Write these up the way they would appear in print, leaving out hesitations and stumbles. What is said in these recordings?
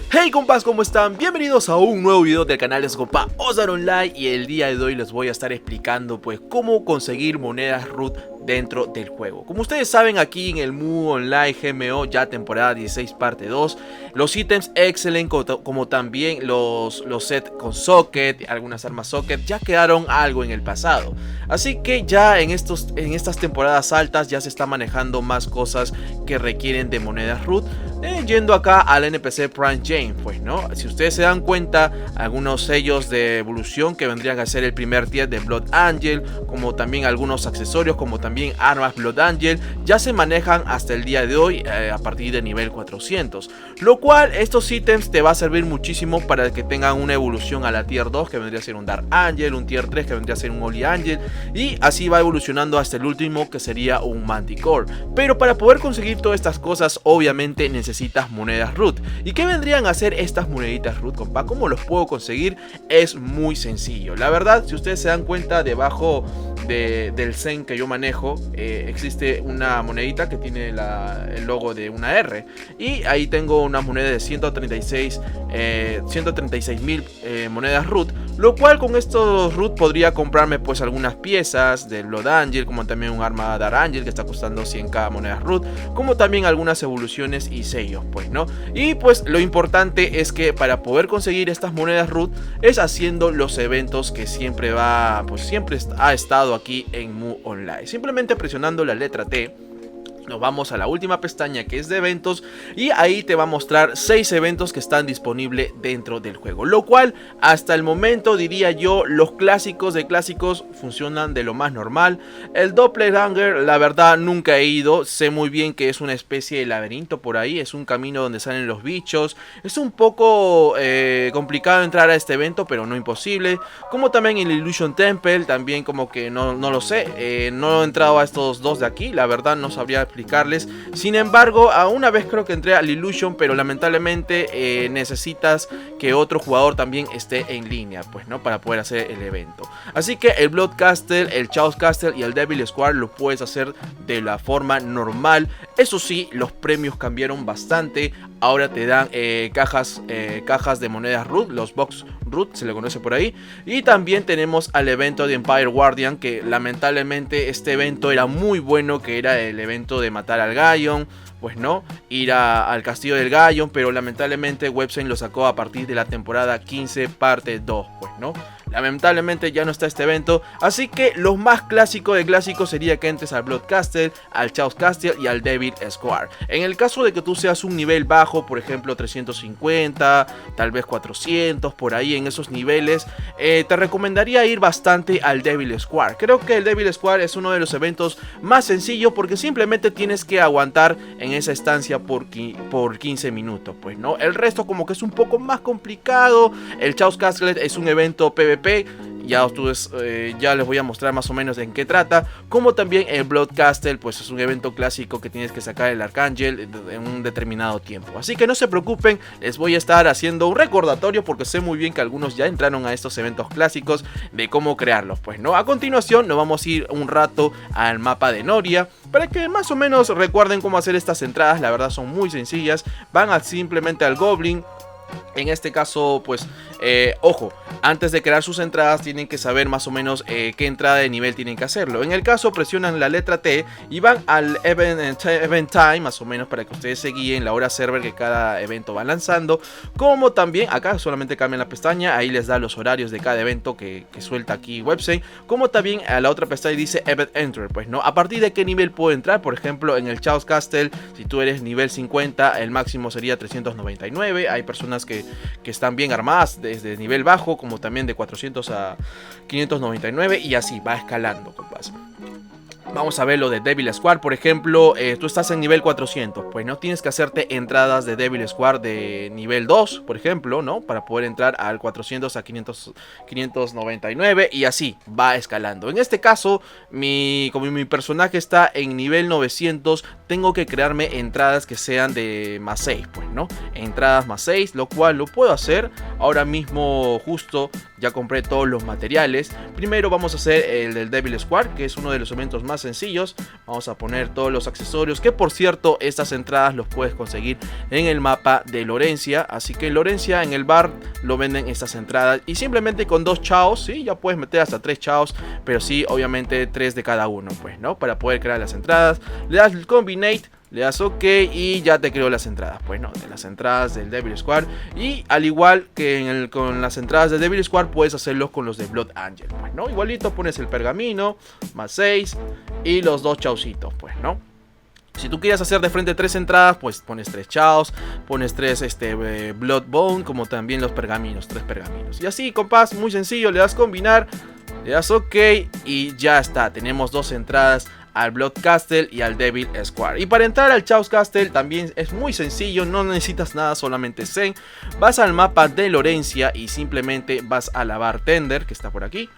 Hey compas, ¿cómo están? Bienvenidos a un nuevo video del canal de Compa Osar Online. Y el día de hoy les voy a estar explicando pues cómo conseguir monedas root dentro del juego. Como ustedes saben, aquí en el MU Online GMO ya temporada 16 parte 2, los ítems Excellent como también los sets con socket, algunas armas socket ya quedaron algo en el pasado. Así que ya en estas temporadas altas ya se está manejando más cosas que requieren de monedas root. Yendo acá al NPC Prime James, pues no, si ustedes se dan cuenta, algunos sellos de evolución que vendrían a ser el primer tier de Blood Angel, como también algunos accesorios como también armas Blood Angel, ya se manejan hasta el día de hoy a partir de nivel 400, lo cual estos ítems te va a servir muchísimo para que tengan una evolución a la tier 2 que vendría a ser un Dark Angel, un tier 3 que vendría a ser un Holy Angel, y así va evolucionando hasta el último que sería un Manticore. Pero para poder conseguir todas estas cosas obviamente necesitas monedas root. ¿Y qué vendrían a hacer estas moneditas root, compa? ¿Cómo los puedo conseguir? Es muy sencillo. La verdad, si ustedes se dan cuenta, debajo del Zen que yo manejo existe una monedita que tiene el logo de una R, y ahí tengo una moneda de 136.000 monedas root, lo cual con estos root podría comprarme pues algunas piezas del Blood Angel, como también un arma Dark Angel que está costando 100k monedas root, como también algunas evoluciones y sellos, pues no. Y pues lo importante es que para poder conseguir estas monedas root es haciendo los eventos que siempre ha estado aquí en MU Online. Simplemente presionando la letra T nos vamos a la última pestaña, que es de eventos, y ahí te va a mostrar 6 eventos que están disponibles dentro del juego, lo cual hasta el momento diría yo los clásicos de clásicos funcionan de lo más normal. El Doppelganger la verdad nunca he ido, sé muy bien que es una especie de laberinto por ahí, es un camino donde salen los bichos, es un poco complicado entrar a este evento pero no imposible, como también el Illusion Temple, también como que no lo sé, no he entrado a estos dos de aquí, la verdad no sabría explicarles. Sin embargo, a una vez creo que entré al Illusion, pero lamentablemente necesitas que otro jugador también esté en línea, pues no, para poder hacer el evento. Así que el Blood Castle, el Chaos Castle y el Devil Square lo puedes hacer de la forma normal. Eso sí, los premios cambiaron bastante. Ahora te dan cajas de monedas root, los box root se le conoce por ahí. Y también tenemos al evento de Empire Guardian, que lamentablemente este evento era muy bueno, que era el evento de matar al Galleon, pues no, ir al castillo del Galleon, pero lamentablemente Websen lo sacó a partir de la temporada 15 parte 2, pues no. Lamentablemente ya no está este evento, así que lo más clásico de clásicos sería que entres al Blood Castle, al Chaos Castle y al Devil Square. En el caso de que tú seas un nivel bajo, por ejemplo 350, tal vez 400, por ahí en esos niveles, te recomendaría ir bastante al Devil Square. Creo que el Devil Square es uno de los eventos más sencillos porque simplemente tienes que aguantar en esa estancia por 15 minutos, pues no. El resto como que es un poco más complicado. El Chaos Castle es un evento PvP. Ya les voy a mostrar más o menos en qué trata. Como también el Blood Castle, pues es un evento clásico que tienes que sacar el Arcángel en un determinado tiempo. Así que no se preocupen, les voy a estar haciendo un recordatorio porque sé muy bien que algunos ya entraron a estos eventos clásicos de cómo crearlos, pues no. A continuación nos vamos a ir un rato al mapa de Noria para que más o menos recuerden cómo hacer estas entradas. La verdad son muy sencillas. Van simplemente al Goblin. En este caso, pues, ojo, antes de crear sus entradas tienen que saber más o menos qué entrada de nivel tienen que hacerlo. En el caso, presionan la letra T y van al event time, más o menos para que ustedes se guíen la hora server que cada evento va lanzando. Como también, acá solamente cambian la pestaña, ahí les da los horarios de cada evento que suelta aquí Websen. Como también a la otra pestaña dice Event Enter, pues, ¿no? A partir de qué nivel puedo entrar, por ejemplo, en el Chaos Castle, si tú eres nivel 50, el máximo sería 399. Hay personas que están bien armadas desde nivel bajo, como también de 400 a 599, y así va escalando, compas. Vamos a ver lo de Devil Square, por ejemplo, tú estás en nivel 400, pues no tienes que hacerte entradas de Devil Square de nivel 2, por ejemplo, ¿no? Para poder entrar al 400 a 599 y así va escalando. En este caso, como mi personaje está en nivel 900, tengo que crearme entradas que sean de más 6, pues, ¿no? Entradas más 6, lo cual lo puedo hacer Ahora mismo justo ya compré todos los materiales. Primero vamos a hacer el del Devil Squad, que es uno de los eventos más sencillos. Vamos a poner todos los accesorios, que por cierto estas entradas los puedes conseguir en el mapa de Lorencia. Así que en Lorencia, en el bar, lo venden estas entradas. Y simplemente con 2 chaos, ¿sí? Ya puedes meter hasta 3 chaos, pero sí, obviamente 3 de cada uno, pues, ¿no? Para poder crear las entradas. Le das el Combinate, le das OK y ya te creó las entradas, pues no, de las entradas del Devil Squad. Y al igual que con las entradas del Devil Squad, puedes hacerlo con los de Blood Angel, pues no, igualito pones el pergamino, más 6 y los 2 chaucitos, pues no. Si tú quieres hacer de frente 3 entradas, pues pones 3 chaos, pones 3 Bloodbone, como también los pergaminos, 3 pergaminos. Y así, compás, muy sencillo, le das combinar, le das OK y ya está, tenemos 2 entradas al Blood Castle y al Devil Squad. Y para entrar al Chaos Castle también es muy sencillo, no necesitas nada, solamente Zen. Vas al mapa de Lorencia y simplemente vas a la bartender que está por aquí.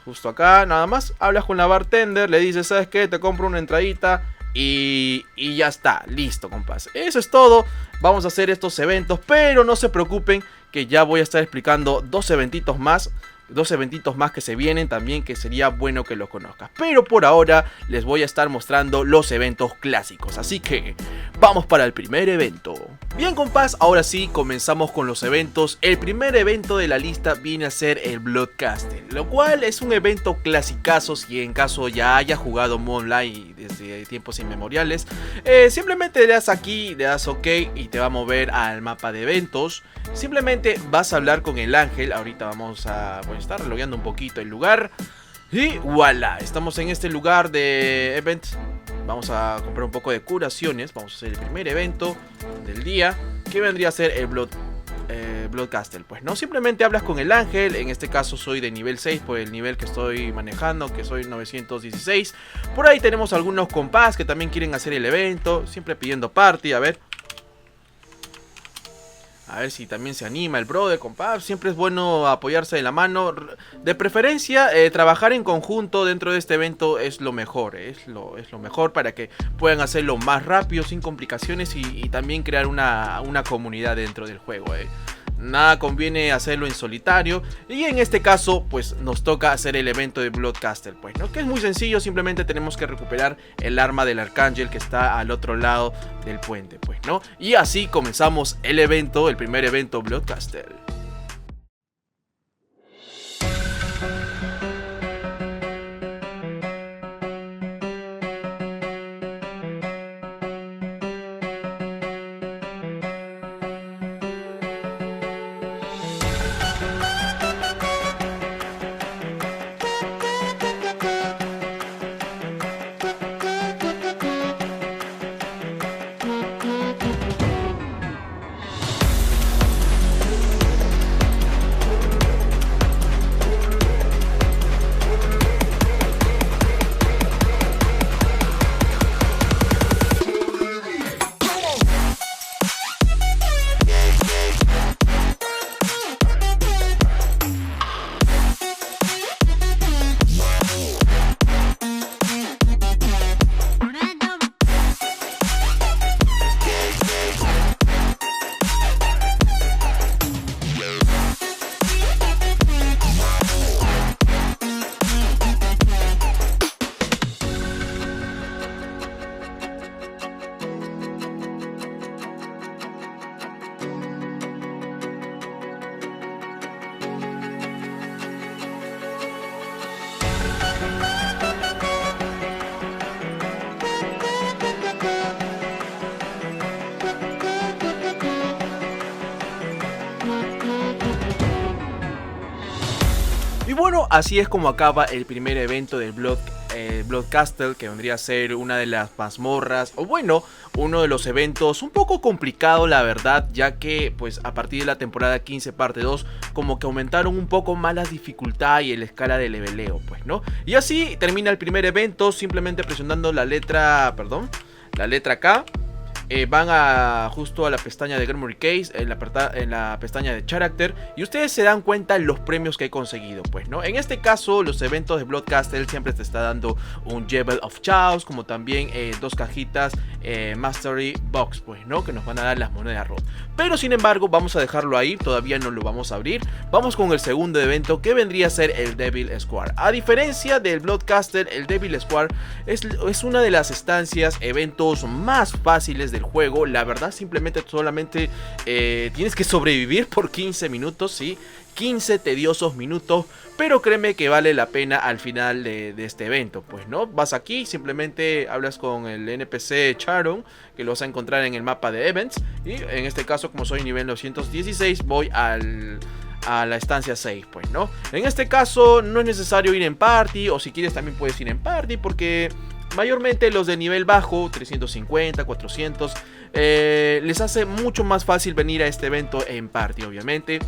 Justo acá, nada más, hablas con la bartender, le dices, ¿sabes qué? Te compro una entradita y ya está, listo, compás. Eso es todo, vamos a hacer estos eventos, pero no se preocupen que ya voy a estar explicando 2 eventitos más. 2 eventitos más que se vienen también, que sería bueno que los conozcas. Pero por ahora les voy a estar mostrando los eventos clásicos. Así que vamos para el primer evento. Bien, compás, ahora sí comenzamos con los eventos. El primer evento de la lista viene a ser el Blood Castle, lo cual es un evento clasicazo si en caso ya haya jugado Moon Online desde tiempos inmemoriales. Simplemente le das aquí, le das OK y te va a mover al mapa de eventos. Simplemente vas a hablar con el ángel. Ahorita vamos a estar relogueando un poquito el lugar. Y voilà, estamos en este lugar de events. Vamos a comprar un poco de curaciones. Vamos a hacer el primer evento del día, que vendría a ser el Blood Castle. Pues no, simplemente hablas con el ángel. En este caso soy de nivel 6 por el nivel que estoy manejando, que soy 916. Por ahí tenemos algunos compás que también quieren hacer el evento, siempre pidiendo party. A ver si también se anima el brother, compa. Siempre es bueno apoyarse de la mano. De preferencia, trabajar en conjunto dentro de este evento es lo mejor. Es lo mejor para que puedan hacerlo más rápido, sin complicaciones. Y también crear una comunidad dentro del juego. Nada conviene hacerlo en solitario. Y en este caso, pues nos toca hacer el evento de Blood Castle, pues, ¿no? Que es muy sencillo, simplemente tenemos que recuperar el arma del Arcángel que está al otro lado del puente, pues, ¿no? Y así comenzamos el evento, el primer evento Blood Castle. Y bueno, así es como acaba el primer evento del Blood Castle, que vendría a ser una de las mazmorras, o bueno, uno de los eventos un poco complicado, la verdad, ya que pues a partir de la temporada 15 parte 2 como que aumentaron un poco más la dificultad y la escala de leveleo, pues, ¿no? Y así termina el primer evento, simplemente presionando la letra K. van a justo a la pestaña de Memory Case, en la pestaña de Character, y ustedes se dan cuenta los premios que he conseguido, pues, ¿no? En este caso, los eventos de Bloodcastle siempre te está dando un Jewel of Chaos, como también 2 cajitas Mastery Box, pues, ¿no? Que nos van a dar las monedas rojas. Pero sin embargo, vamos a dejarlo ahí, todavía no lo vamos a abrir. Vamos con el segundo evento, que vendría a ser el Devil Square. A diferencia del Bloodcastle, el Devil Square es una de las estancias, eventos más fáciles del juego. La verdad, simplemente solamente tienes que sobrevivir por 15 minutos, ¿sí? 15 tediosos minutos, pero créeme que vale la pena al final de este evento, pues, ¿no? Vas aquí, simplemente hablas con el NPC Charon, que lo vas a encontrar en el mapa de Events, y en este caso, como soy nivel 916, voy a la estancia 6, pues, ¿no? En este caso no es necesario ir en party, o si quieres también puedes ir en party, porque mayormente los de nivel bajo, 350, 400, les hace mucho más fácil venir a este evento en party, obviamente.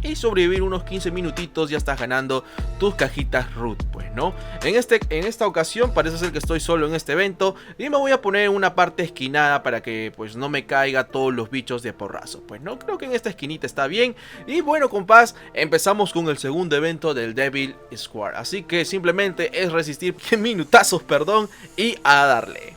Y sobrevivir unos 15 minutitos, ya estás ganando tus cajitas root, pues, ¿no? En esta ocasión parece ser que estoy solo en este evento, y me voy a poner en una parte esquinada para que pues no me caiga todos los bichos de porrazo, pues, ¿no? Creo que en esta esquinita está bien. Y bueno, compás, empezamos con el segundo evento del Devil Square, así que simplemente es resistir minutazos, perdón, y a darle.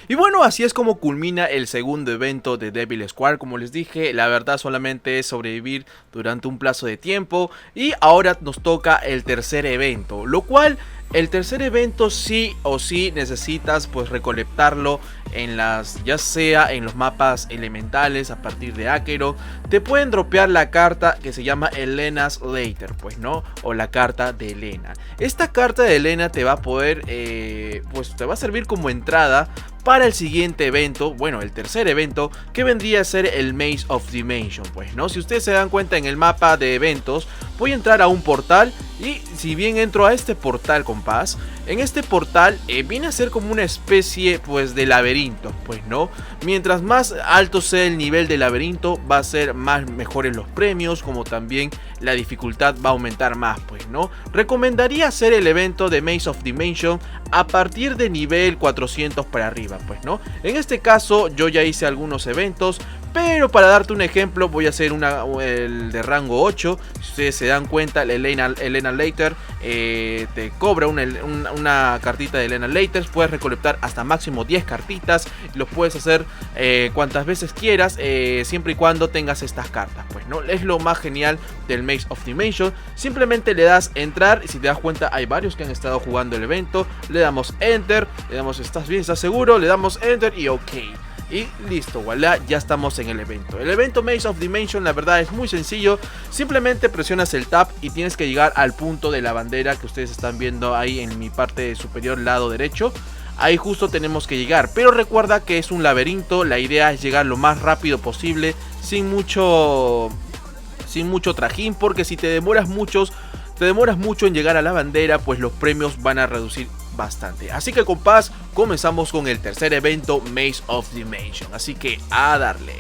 Y bueno, así es como culmina el segundo evento de Devil Square. Como les dije, la verdad solamente es sobrevivir durante un plazo de tiempo. Y ahora nos toca el tercer evento, lo cual el tercer evento sí o sí necesitas pues recolectarlo en ya sea en los mapas elementales a partir de Akeroth. Te pueden dropear la carta que se llama Elena's Letter, pues, ¿no? O la carta de Elena. Esta carta de Elena te va a poder, pues te va a servir como entrada para el siguiente evento, bueno, el tercer evento, que vendría a ser el Maze of Dimension, pues, ¿no? Si ustedes se dan cuenta en el mapa de eventos, voy a entrar a un portal, y si bien entro a este portal, compás, en este portal viene a ser como una especie, pues, de laberinto, pues, ¿no? Mientras más alto sea el nivel de laberinto, va a ser más mejores los premios, como también la dificultad va a aumentar más, pues, ¿no? Recomendaría hacer el evento de Maze of Dimension a partir de nivel 400 para arriba, pues, ¿no? En este caso yo ya hice algunos eventos, pero para darte un ejemplo voy a hacer el de rango 8. Si ustedes se dan cuenta, el Elena Letter te cobra una cartita de Elena Letter. Puedes recolectar hasta máximo 10 cartitas, los puedes hacer cuantas veces quieras, siempre y cuando tengas estas cartas, pues, ¿no? Es lo más genial del Maze of Dimension. Simplemente le das entrar, y si te das cuenta hay varios que han estado jugando el evento. Le damos enter, le damos estás bien, estás seguro, le damos enter y ok. Y listo, voilà, ya estamos en el evento. El evento Maze of Dimension, la verdad, es muy sencillo. Simplemente presionas el tab y tienes que llegar al punto de la bandera que ustedes están viendo ahí en mi parte superior lado derecho. Ahí justo tenemos que llegar, pero recuerda que es un laberinto. La idea es llegar lo más rápido posible, sin mucho trajín, porque si te demoras mucho en llegar a la bandera, pues los premios van a reducir bastante. Así que, compás, comenzamos con el tercer evento, Maze of Dimension. Así que a darle.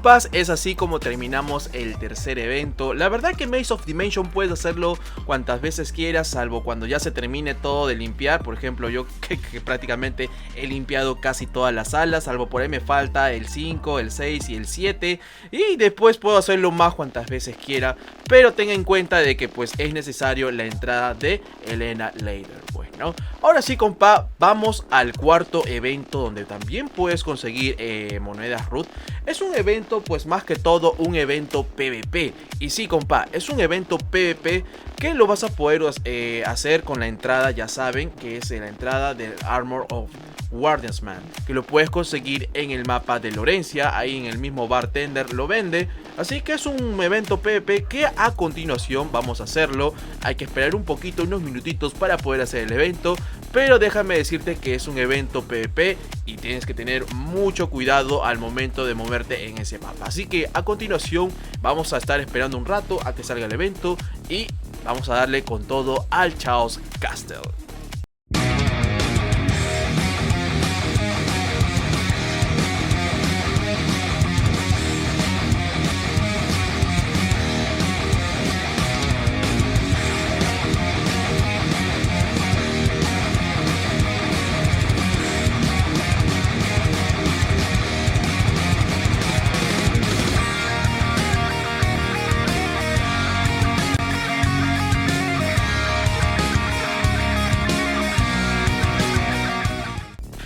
compás, es así como terminamos el tercer evento. La verdad que Maze of Dimension puedes hacerlo cuantas veces quieras, salvo cuando ya se termine todo de limpiar. Por ejemplo, yo que prácticamente he limpiado casi todas las salas, salvo por ahí me falta el 5, el 6 y el 7. Y después puedo hacerlo más cuantas veces quiera, pero tenga en cuenta de que pues es necesario la entrada de Elena Lader. Bueno, ahora sí compa, vamos al cuarto evento donde también puedes conseguir monedas root. Es un evento pues más que todo un evento PvP. Y sí compa, es un evento PvP que lo vas a poder hacer con la entrada, ya saben, que es la entrada del Armor of Guardiansman, que lo puedes conseguir en el mapa de Lorencia, ahí en el mismo bartender lo vende. Así que es un evento PvP que a continuación vamos a hacerlo. Hay que esperar un poquito, unos minutitos para poder hacer el evento, pero déjame decirte que es un evento PvP y tienes que tener mucho cuidado al momento de moverte en ese mapa. Así que a continuación vamos a estar esperando un rato a que salga el evento y vamos a darle con todo al Chaos Castle.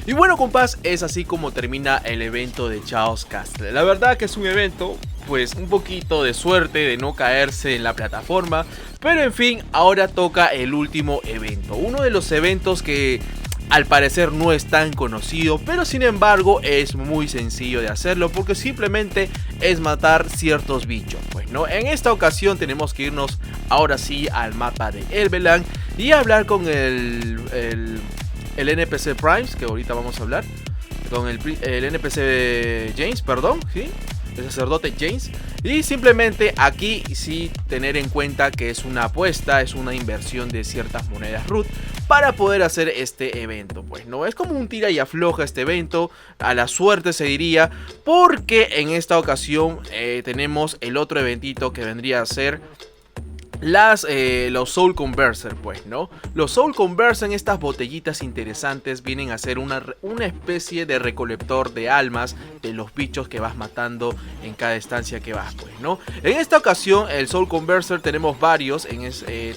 Y bueno compás, es así como termina el evento de Chaos Castle. La verdad que es un evento pues un poquito de suerte de no caerse en la plataforma, pero en fin, ahora toca el último evento. Uno de los eventos que al parecer no es tan conocido, pero sin embargo es muy sencillo de hacerlo porque simplemente es matar ciertos bichos. Pues no, en esta ocasión tenemos que irnos ahora sí al mapa de Elveland y hablar con el NPC Primes, que ahorita vamos a hablar, con el NPC James, perdón, ¿sí? El sacerdote James. Y simplemente aquí sí tener en cuenta que es una apuesta, es una inversión de ciertas monedas root para poder hacer este evento. Pues no es como un tira y afloja este evento, a la suerte se diría, porque en esta ocasión tenemos el otro eventito que vendría a ser los Soul Converser, pues, ¿no? Los Soul Converser, estas botellitas interesantes, vienen a ser una especie de recolector de almas de los bichos que vas matando en cada estancia que vas, pues, ¿no? En esta ocasión, el Soul Converser tenemos varios,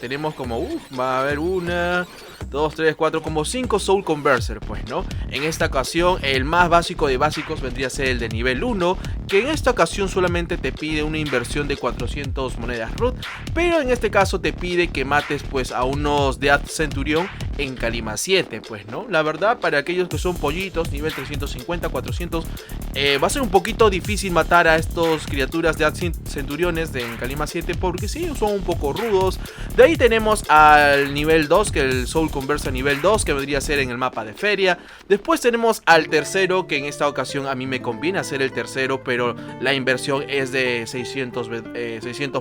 tenemos como, va a haber una, 2, 3, 4, como 5 Soul Converser, pues, ¿no? En esta ocasión, el más básico de básicos vendría a ser el de nivel 1, que en esta ocasión solamente te pide una inversión de 400 monedas root, pero en este caso te pide que mates pues a unos Death Centurion en Calima 7, pues, ¿no? La verdad, para aquellos que son pollitos, nivel 350, 400, va a ser un poquito difícil matar a estos criaturas Death Centuriones en Calima 7, porque sí, son un poco rudos. De ahí tenemos al nivel 2, que el Soul Conversa nivel 2, que vendría a ser en el mapa de feria. Después tenemos al tercero, que en esta ocasión a mí me conviene hacer el tercero, pero la inversión es de 600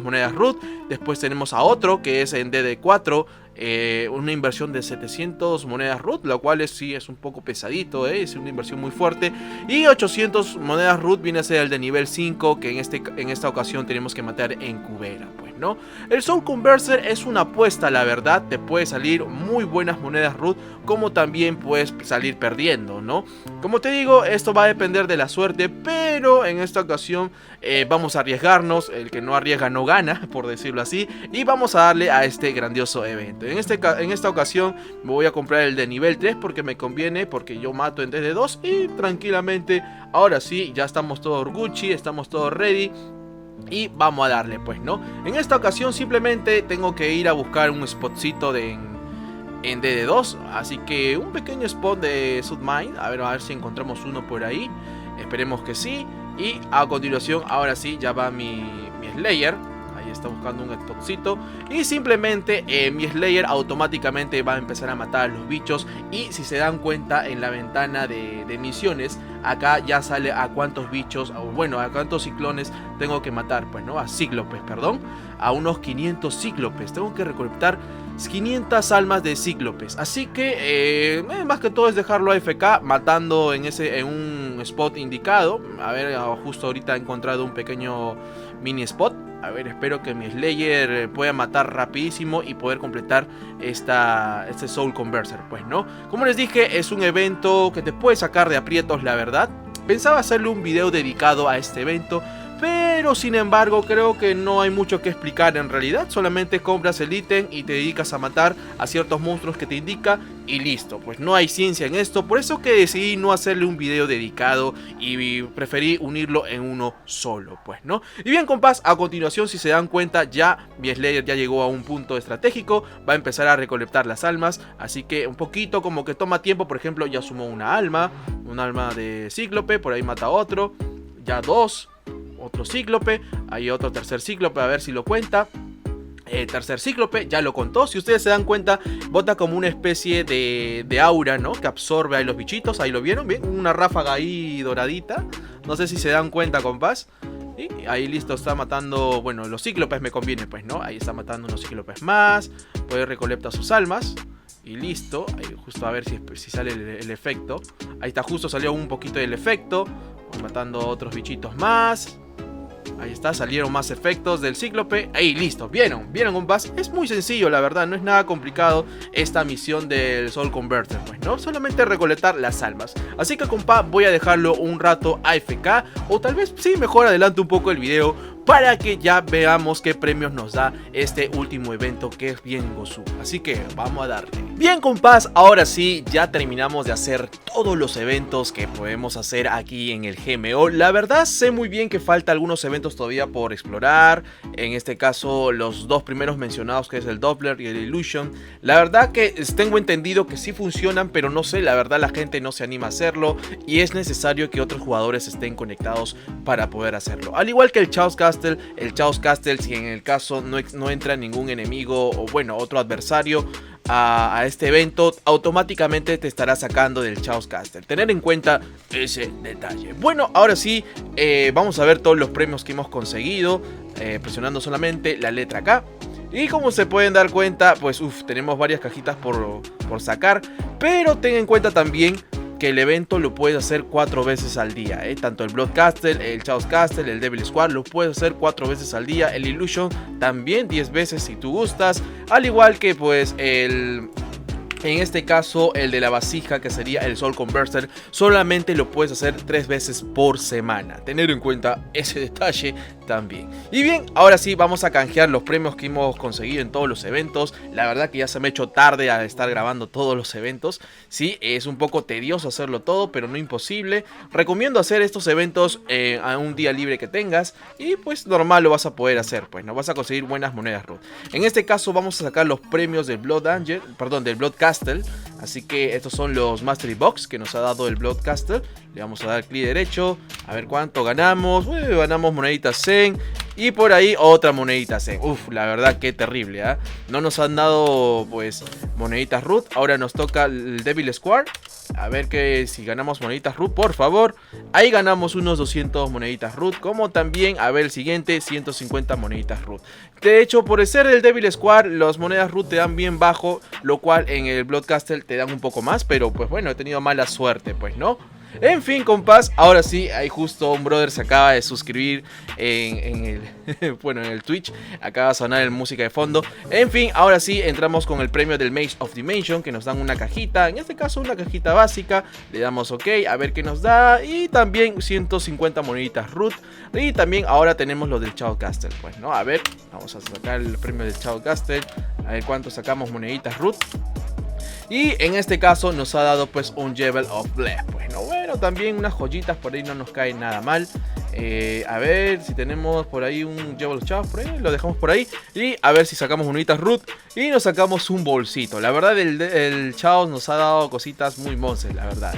monedas root. Después tenemos a otro que es en DD4, una inversión de 700 monedas root, lo cual sí es un poco pesadito, es una inversión muy fuerte. Y 800 monedas root viene a ser el de nivel 5, que en esta ocasión tenemos que matar en Cubera, pues, ¿no? El Soul Converser es una apuesta, la verdad, te puede salir muy buenas monedas root, como también puedes salir perdiendo, ¿no? Como te digo, esto va a depender de la suerte, pero en esta ocasión vamos a arriesgarnos. El que no arriesga no gana, por decirlo así, y vamos a darle a este grandioso evento. En esta ocasión me voy a comprar el de nivel 3 porque me conviene, porque yo mato en DD2 y tranquilamente, ahora sí, ya estamos todos Gucci, estamos todos ready. Y vamos a darle, pues, ¿no? En esta ocasión simplemente tengo que ir a buscar un spotcito en DD2. Así que un pequeño spot de Submine. A ver si encontramos uno por ahí. Esperemos que sí. Y a continuación, ahora sí, ya va mi Slayer. Ahí está buscando un spotcito. Y simplemente mi Slayer automáticamente va a empezar a matar a los bichos. Y si se dan cuenta, en la ventana de misiones, acá ya sale a cuántos bichos, o bueno, a cuántos ciclones tengo que matar, pues, ¿no? A cíclopes, perdón. A unos 500 cíclopes. Tengo que recolectar 500 almas de cíclopes. Así que más que todo es dejarlo AFK matando en un spot indicado. A ver, justo ahorita he encontrado un pequeño mini spot. A ver, espero que mi Slayer pueda matar rapidísimo y poder completar este Soul Converter, pues, ¿no? Como les dije, es un evento que te puede sacar de aprietos, la verdad. Pensaba hacerle un video dedicado a este evento, pero sin embargo creo que no hay mucho que explicar en realidad. Solamente compras el ítem y te dedicas a matar a ciertos monstruos que te indica y listo. Pues no hay ciencia en esto, por eso que decidí no hacerle un video dedicado y preferí unirlo en uno solo, pues, ¿no? Y bien, compás, a continuación, si se dan cuenta, ya mi Slayer ya llegó a un punto estratégico, va a empezar a recolectar las almas, así que un poquito como que toma tiempo. Por ejemplo, ya sumó un alma de cíclope, por ahí mata otro, ya dos. Otro cíclope, hay otro tercer cíclope, a ver si lo cuenta. Tercer cíclope, ya lo contó. Si ustedes se dan cuenta, bota como una especie de aura, ¿no? Que absorbe a los bichitos, ahí lo vieron, bien, una ráfaga ahí doradita. No sé si se dan cuenta, compás. Y ahí listo, está matando, bueno, los cíclopes me conviene, pues, ¿no? Ahí está matando unos cíclopes más. Puede recolectar sus almas. Y listo, ahí justo a ver si sale el efecto. Ahí está, justo salió un poquito del efecto. Voy matando otros bichitos más. Ahí está, salieron más efectos del cíclope. Ahí, listo, ¿vieron? ¿Vieron, compás? Es muy sencillo, la verdad, no es nada complicado esta misión del Soul Converter, pues, ¿no? Solamente recolectar las almas. Así que, compá, voy a dejarlo un rato AFK, o tal vez, sí, mejor adelanto un poco el video, para que ya veamos qué premios nos da este último evento, que es bien Gozu. Así que vamos a darle. Bien, compás, ahora sí, ya terminamos de hacer todos los eventos que podemos hacer aquí en el GMO. La verdad, sé muy bien que falta algunos eventos todavía por explorar. En este caso, los dos primeros mencionados, que es el Doppler y el Illusion. La verdad que tengo entendido que sí funcionan, pero no sé, la verdad la gente no se anima a hacerlo. Y es necesario que otros jugadores estén conectados para poder hacerlo. Al igual que el Chaos Castle, si en el caso no entra ningún enemigo o bueno, otro adversario a este evento, automáticamente te estará sacando del Chaos Castle. Tener en cuenta ese detalle. Bueno, ahora sí, vamos a ver todos los premios que hemos conseguido, presionando solamente la letra K. Y como se pueden dar cuenta, pues tenemos varias cajitas por sacar, pero ten en cuenta también que el evento lo puedes hacer 4 veces al día, tanto el Blood Castle, el Chaos Castle, el Devil Squad lo puedes hacer 4 veces al día, el Illusion también 10 veces si tú gustas, al igual que pues en este caso el de la vasija, que sería el Soul Converter, solamente lo puedes hacer 3 veces por semana. Tener en cuenta ese detalle también. Y bien, ahora sí vamos a canjear los premios que hemos conseguido en todos los eventos. La verdad que ya se me ha hecho tarde al estar grabando todos los eventos. Sí, es un poco tedioso hacerlo todo, pero no imposible. Recomiendo hacer estos eventos a un día libre que tengas, y pues normal lo vas a poder hacer, pues no vas a conseguir buenas monedas root. En este caso vamos a sacar los premios del Blood Angel, perdón, del Blood Castle. Así que estos son los Mastery Box que nos ha dado el Blood Castle. Le vamos a dar clic derecho, a ver cuánto ganamos. Ganamos moneditas Zen y por ahí otra monedita Zen. La verdad que terrible, ¿eh? No nos han dado pues moneditas root. Ahora nos toca el Devil Squad. A ver que si ganamos moneditas root, por favor. Ahí ganamos unos 200 moneditas root. Como también, a ver el siguiente, 150 moneditas root. De hecho, por ser el Devil Squad, las monedas root te dan bien bajo, lo cual en el Blood Castle te dan un poco más. Pero pues bueno, he tenido mala suerte, pues, ¿no? En fin, compás, ahora sí, ahí justo un brother se acaba de suscribir en el bueno, en el Twitch. Acaba de sonar en música de fondo. En fin, ahora sí, entramos con el premio del Maze of Dimension, que nos dan una cajita, en este caso una cajita básica. Le damos OK, a ver qué nos da. Y también 150 moneditas root. Y también ahora tenemos lo del Chaos Castle, pues, ¿no? A ver, vamos a sacar el premio del Chaos Castle. A ver cuánto sacamos moneditas root. Y en este caso nos ha dado pues un Jewel of Bless. Bueno, también unas joyitas por ahí no nos caen nada mal. A ver si tenemos por ahí un Jewel of Chaos, por ahí, lo dejamos por ahí. Y a ver si sacamos unitas root y nos sacamos un bolsito. La verdad el Chaos nos ha dado cositas muy monces, la verdad,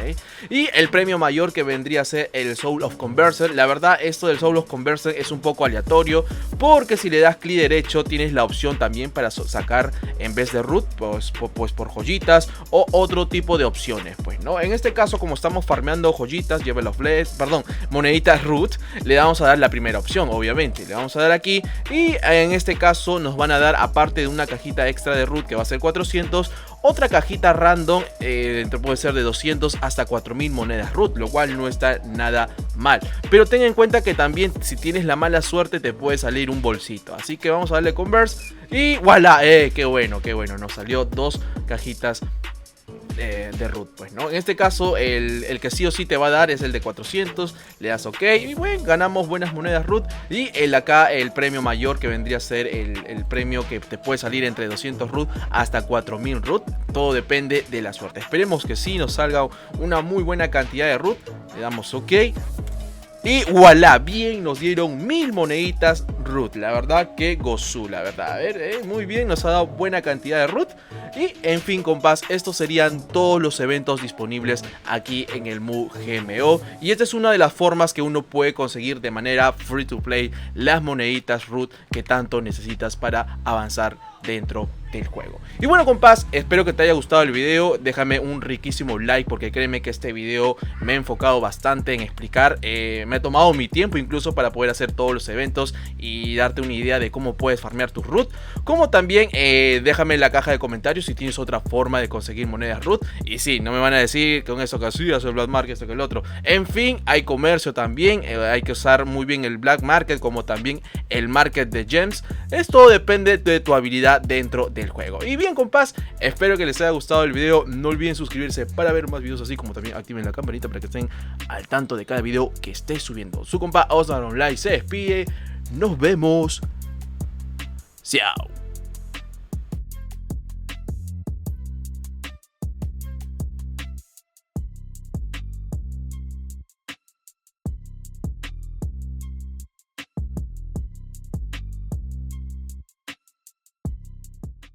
Y el premio mayor, que vendría a ser el Soul of Converter. La verdad, esto del Soul of Converter es un poco aleatorio, porque si le das clic derecho tienes la opción también para sacar, en vez de root, pues por joyitas o otro tipo de opciones, pues, ¿no? En este caso, como estamos farmeando joyitas, Jewel of Bless, perdón, moneditas root, le vamos a dar la primera opción, obviamente. Le vamos a dar aquí y en este caso nos van a dar, aparte de una cajita extra de root que va a ser 400, otra cajita random, puede ser de 200 hasta 4000 monedas root, lo cual no está nada mal. Pero ten en cuenta que también si tienes la mala suerte te puede salir un bolsito. Así que vamos a darle converse y voilà, qué bueno, nos salió 2 cajitas de root, pues, ¿no? En este caso el que sí o sí te va a dar es el de 400, le das ok y bueno, ganamos buenas monedas root. Y acá el premio mayor, que vendría a ser el premio que te puede salir entre 200 root hasta 4000 root, todo depende de la suerte. Esperemos que sí nos salga una muy buena cantidad de root, le damos ok. Y voilà, bien, nos dieron 1000 moneditas root. La verdad que gozú, la verdad. A ver, muy bien, nos ha dado buena cantidad de root. Y en fin, compás, estos serían todos los eventos disponibles aquí en el Mu GMO. Y esta es una de las formas que uno puede conseguir de manera free to play las moneditas root que tanto necesitas para avanzar dentro del juego. Y bueno, compás, espero que te haya gustado el video. Déjame un riquísimo like, porque créeme que este video me he enfocado bastante en explicar, me he tomado mi tiempo incluso para poder hacer todos los eventos y darte una idea de cómo puedes farmear tus root. Como también déjame en la caja de comentarios si tienes otra forma de conseguir monedas root. Y sí, no me van a decir con eso que así hacer black market, esto que el otro. En fin, hay comercio también, hay que usar muy bien el black market como también el market de gems. Esto depende de tu habilidad dentro del juego. Y bien, compás, espero que les haya gustado el video. No olviden suscribirse para ver más videos así, como también activen la campanita para que estén al tanto de cada video que esté subiendo. Su compa Osnar Online se despide. Nos vemos. Chao.